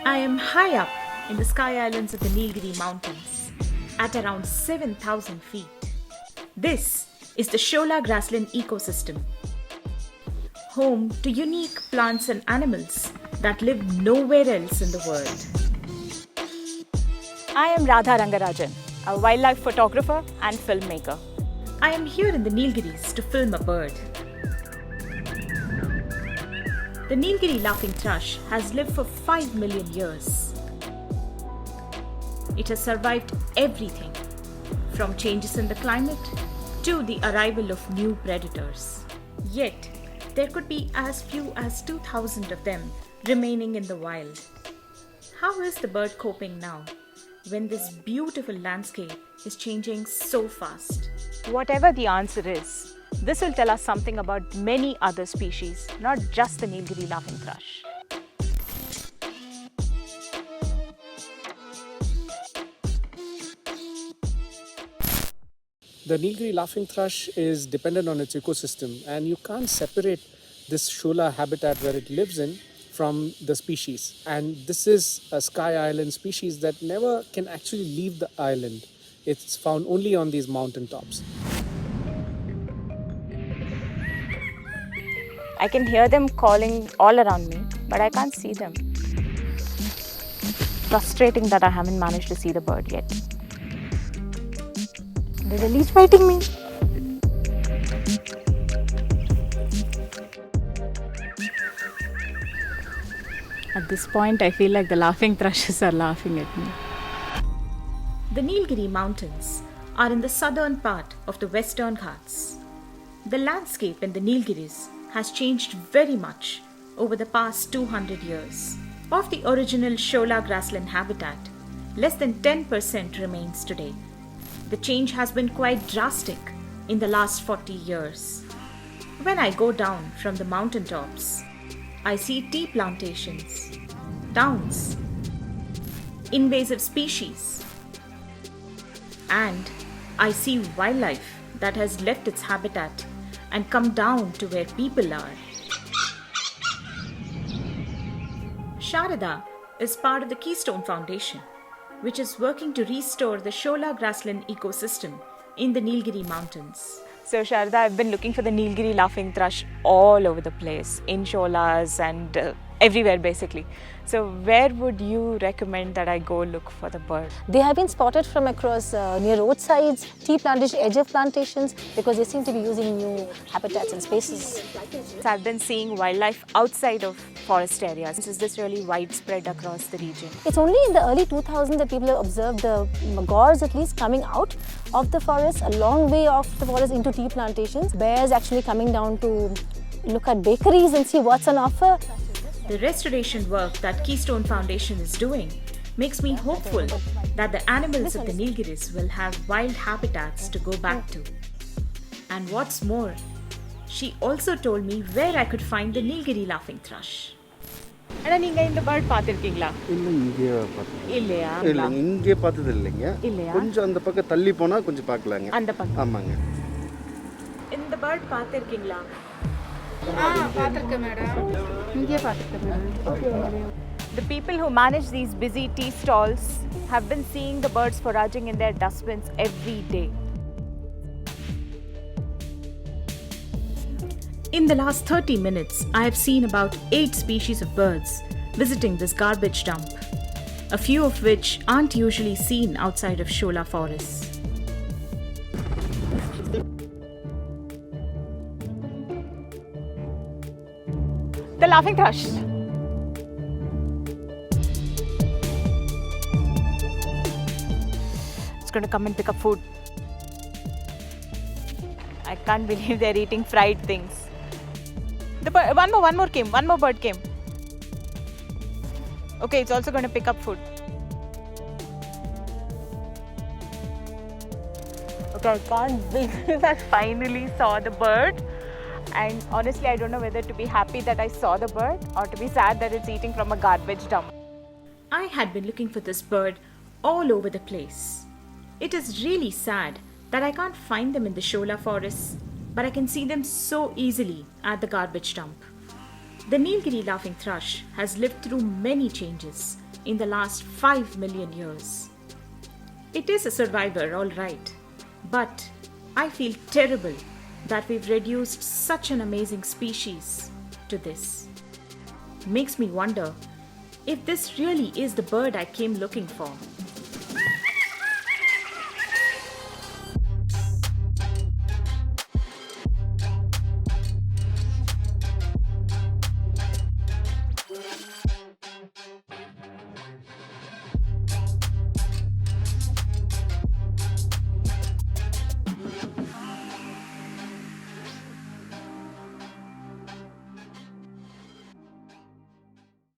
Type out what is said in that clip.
I am high up in the sky islands of the Nilgiri Mountains at around 7,000 feet. This is the shola-grassland ecosystem, home to unique plants and animals that live nowhere else in the world. I am Radha Rangarajan, a wildlife photographer and filmmaker. I am here in the Nilgiris to film a bird. The Nilgiri Laughingthrush has lived for 5 million years. It has survived everything, from changes in the climate to the arrival of new predators. Yet, there could be as few as 2,000 of them remaining in the wild. How is the bird coping now, when this beautiful landscape is changing so fast? Whatever the answer is, this will tell us something about many other species, not just the Nilgiri Laughingthrush. The Nilgiri Laughingthrush is dependent on its ecosystem, and you can't separate this shola habitat where it lives in from the species. And this is a sky island species that never can actually leave the island. It's found only on these mountain tops. I can hear them calling all around me, but I can't see them. Frustrating that I haven't managed to see the bird yet. They're really fighting me. At this point, I feel like the laughing thrushes are laughing at me. The Nilgiri Mountains are in the southern part of the Western Ghats. The landscape in the Nilgiris has changed very much over the past 200 years. Of the original shola-grassland habitat, less than 10% remains today. The change has been quite drastic in the last 40 years. When I go down from the mountaintops, I see tea plantations, towns, invasive species, and I see wildlife that has left its habitat and come down to where people are. Radha is part of the Keystone Foundation, which is working to restore the shola-grassland ecosystem in the Nilgiri Mountains. So Sharda, I've been looking for the Nilgiri Laughingthrush all over the place, in sholas and everywhere basically. So where would you recommend that I go look for the bird? They have been spotted from across near roadsides, tea plantation, edge of plantations, because they seem to be using new habitats and spaces. So I've been seeing wildlife outside of forest areas. Is this really widespread across the region? It's only in the early 2000s that people have observed the gores at least coming out of the forest, a long way off the forest into tea plantations. Bears actually coming down to look at bakeries and see what's on offer. The restoration work that Keystone Foundation is doing makes me hopeful that the animals of the Nilgiris will have wild habitats to go back to. And what's more, she also told me where I could find the Nilgiri Laughingthrush. And நீங்க இந்த bird பாத்திருக்கீங்களா? இல்ல இங்கே பார்த்தது இல்லையா? இல்ல இங்கே பார்த்தது இல்லைங்க. இல்லையா? கொஞ்சம் அந்த பக்கம் தள்ளி போனா கொஞ்சம் பார்க்கலாங்க. அந்த பக்கம். ஆமாங்க. இந்த bird பாத்திருக்கீங்களா? பார்த்திருக்கேன் மேடம். இங்கே பார்த்திருக்கேன் madam. The people who manage these busy tea stalls have been seeing the birds foraging in their dustbins every day. In the last 30 minutes, I have seen about 8 species of birds visiting this garbage dump, a few of which aren't usually seen outside of shola forests. The laughingthrush. It's going to come and pick up food. I can't believe they're eating fried things. The bird, one more came. One more bird came. Okay, it's also going to pick up food. Okay, I can't believe I finally saw the bird. And honestly, I don't know whether to be happy that I saw the bird or to be sad that it's eating from a garbage dump. I had been looking for this bird all over the place. It is really sad that I can't find them in the shola forests, but I can see them so easily at the garbage dump. The Nilgiri Laughingthrush has lived through many changes in the last 5 million years. It is a survivor, all right, but I feel terrible that we've reduced such an amazing species to this. Makes me wonder if this really is the bird I came looking for.